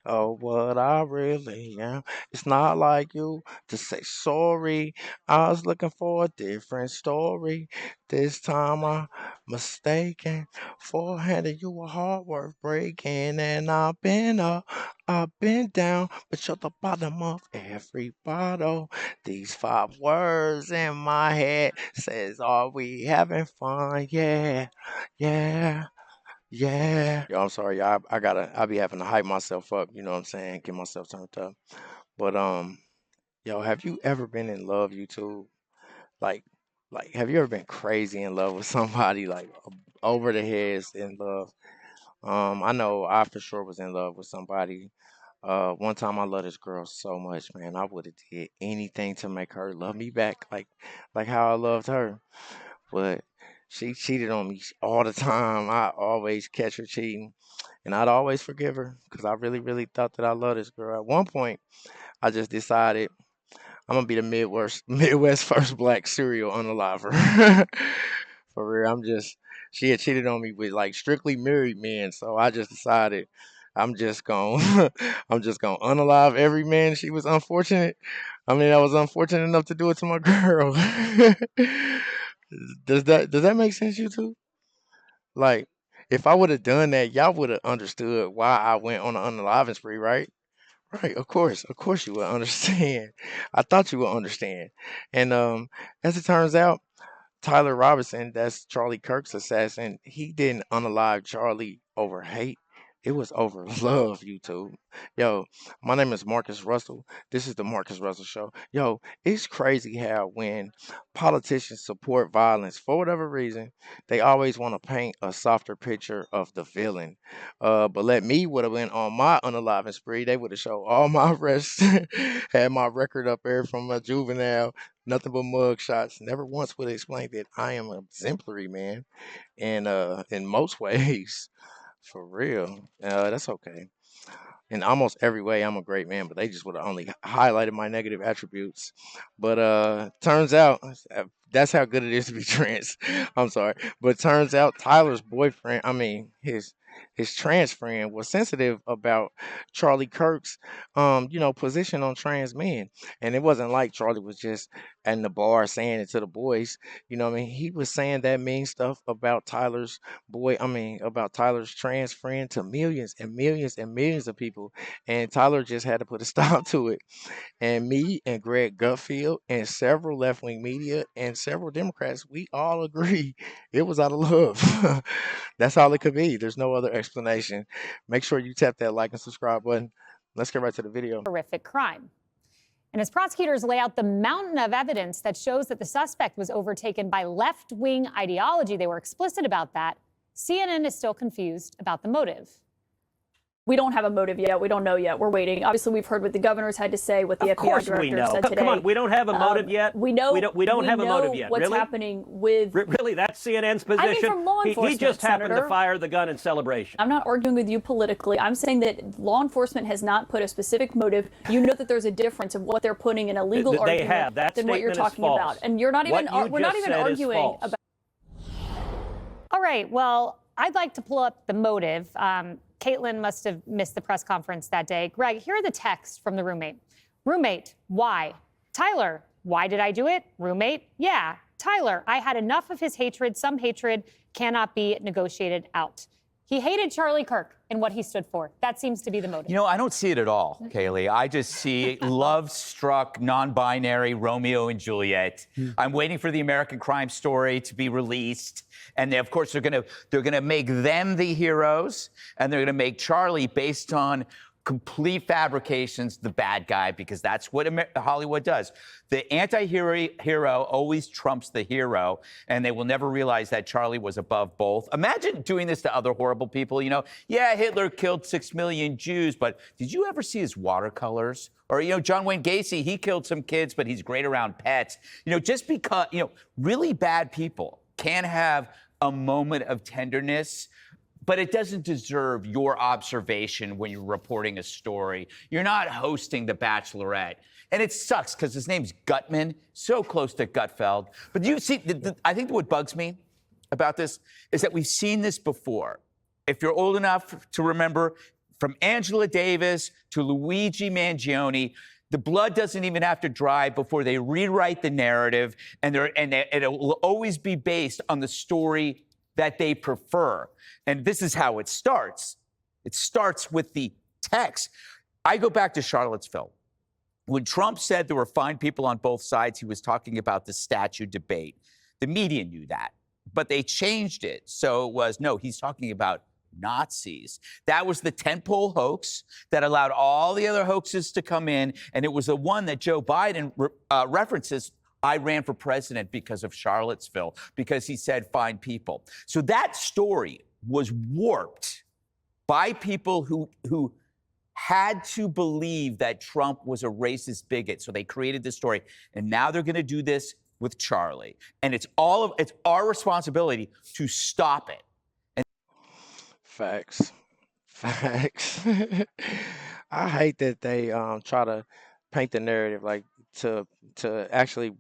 Oh, what I really am. It's not like you to say sorry. I was looking for a different story. This time I mistaken. Forehanded you a heart worth breaking. And I've been up, I've been down, but you're the bottom of every bottle. These five words in my head says, are we having fun? Yeah, yeah. Yeah. Yo, I'm sorry. I be having to hype myself up, you know what I'm saying? Get myself turned up. But yo, have you ever been in love, YouTube? Like have you ever been crazy in love with somebody like over the heads in love? I know I for sure was in love with somebody. One time I loved this girl so much, man. I would have did anything to make her love me back like how I loved her. But she cheated on me all the time. I always catch her cheating. And I'd always forgive her because I really, really thought that I loved this girl. At one point, I just decided I'm gonna be the Midwest first black serial unaliver. For real, she had cheated on me with like strictly married men, so I just decided I'm just gonna I'm just gonna unalive every man she was unfortunate. I mean, I was unfortunate enough to do it to my girl. Does that make sense, you two? Like, if I would have done that, y'all would have understood why I went on an unaliving spree, right? Right, of course you will understand. I thought you would understand. And as it turns out, Tyler Robinson, that's Charlie Kirk's assassin, he didn't unalive Charlie over hate. It was over love, YouTube. Yo, my name is Marcus Russell. This is the Marcus Russell Show. Yo, it's crazy how when politicians support violence for whatever reason, they always want to paint a softer picture of the villain. But let me would have went on my unaliving spree. They would have showed all my arrests, had my record up there from a juvenile, nothing but mug shots. Never once would explain that I am an exemplary man, and in most ways, for real. That's okay. In almost every way, I'm a great man, but they just would have only highlighted my negative attributes. But turns out that's how good it is to be trans. I'm sorry, but turns out Tyler's boyfriend, I mean his trans friend, was sensitive about Charlie Kirk's position on trans men, and it wasn't like Charlie was just in the bar saying it to the boys. You know what I mean? He was saying that mean stuff about about Tyler's trans friend to millions and millions and millions of people, and Tyler just had to put a stop to it. And me and Greg Gutfeld and several left wing media and several Democrats, we all agree it was out of love. That's all it could be. There's no other explanation. Make sure you tap that like and subscribe button. Let's get right to the video. Horrific crime. And as prosecutors lay out the mountain of evidence that shows that the suspect was overtaken by left-wing ideology, they were explicit about that. CNN is still confused about the motive. We don't have a motive yet. We don't know yet. We're waiting. Obviously, we've heard what the governor's had to say, what the FBI director said today. Come on, we don't have a motive yet. We know. We don't have a motive yet. What's really? happening with? Really, that's CNN's position. I mean, from law enforcement, he just happened Senator. to fire the gun in celebration. I'm not arguing with you politically. I'm saying that law enforcement has not put a specific motive. You know that there's a difference of what they're putting in a legal They argument have. That than what you're statement is talking false. about, and you're not even. We're not even arguing false. about. All right, well, I'd like to pull up the motive. Caitlin must have missed the press conference that day. Greg, here are the texts from the roommate. Roommate, why? Tyler, why did I do it? Roommate, yeah. Tyler, I had enough of his hatred. Some hatred cannot be negotiated out. He hated Charlie Kirk and what he stood for. That seems to be the motive. You know, I don't see it at all, Kaylee. I just see love-struck, non-binary Romeo and Juliet. I'm waiting for the American Crime Story to be released. And they, of course, they're gonna make them the heroes, and they're gonna make Charlie, based on complete fabrications, the bad guy, because that's what Hollywood does. The anti-hero always trumps the hero, and they will never realize that Charlie was above both. Imagine doing this to other horrible people. You know, yeah, Hitler killed 6 million Jews, but did you ever see his watercolors? Or, you know, John Wayne Gacy, he killed some kids, but he's great around pets. You know, just because, you know, really bad people can have a moment of tenderness, but it doesn't deserve your observation when you're reporting a story. You're not hosting The Bachelorette. And it sucks because his name's Gutman, so close to Gutfeld. But you see, I think what bugs me about this is that we've seen this before. If you're old enough to remember, from Angela Davis to Luigi Mangione. The blood doesn't even have to dry before they rewrite the narrative, and it'll always be based on the story that they prefer. And this is how it starts. It starts with the text. I go back to Charlottesville. When Trump said there were fine people on both sides, he was talking about the statue debate. The media knew that, but they changed it. So it was, no, he's talking about Nazis. That was the tentpole hoax that allowed all the other hoaxes to come in. And it was the one that Joe Biden references. I ran for president because of Charlottesville, because he said fine people. So that story was warped by people who had to believe that Trump was a racist bigot. So they created this story. And now they're going to do this with Charlie. And it's our responsibility to stop it. Facts. Facts. I hate that they try to paint the narrative like to actually,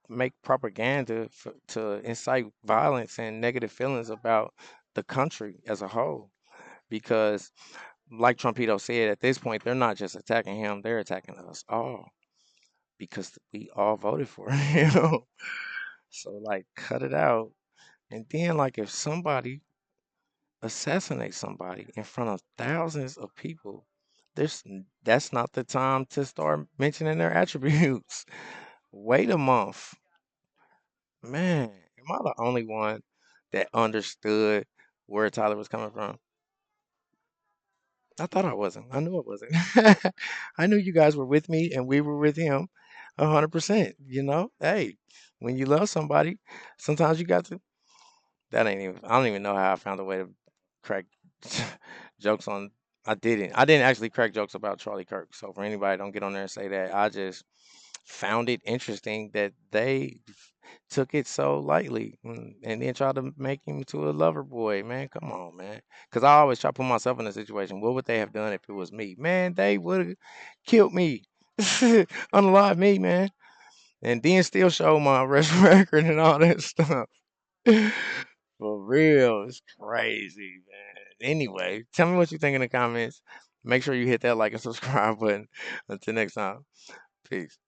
make propaganda to incite violence and negative feelings about the country as a whole. Because, like Trumpito said, at this point, they're not just attacking him; they're attacking us all because we all voted for him. So, like, cut it out. And then, like, if somebody assassinate somebody in front of thousands of people, that's not the time to start mentioning their attributes. Wait a month. Man, am I the only one that understood where Tyler was coming from? I thought I wasn't. I knew I wasn't. I knew you guys were with me and we were with him 100%. Hey, when you love somebody, sometimes you got to. That ain't even, I don't even know how I found a way to crack jokes on. I didn't actually crack jokes about Charlie Kirk. So for anybody, don't get on there and say that. I just found it interesting that they took it so lightly and then tried to make him to a lover boy. Man, come on, man. Because I always try to put myself in a situation. What would they have done if it was me? Man, they would have killed me, unalive me, man, and then still show my arrest record and all that stuff. For real, it's crazy, man. Anyway, tell me what you think in the comments. Make sure you hit that like and subscribe button. Until next time, peace.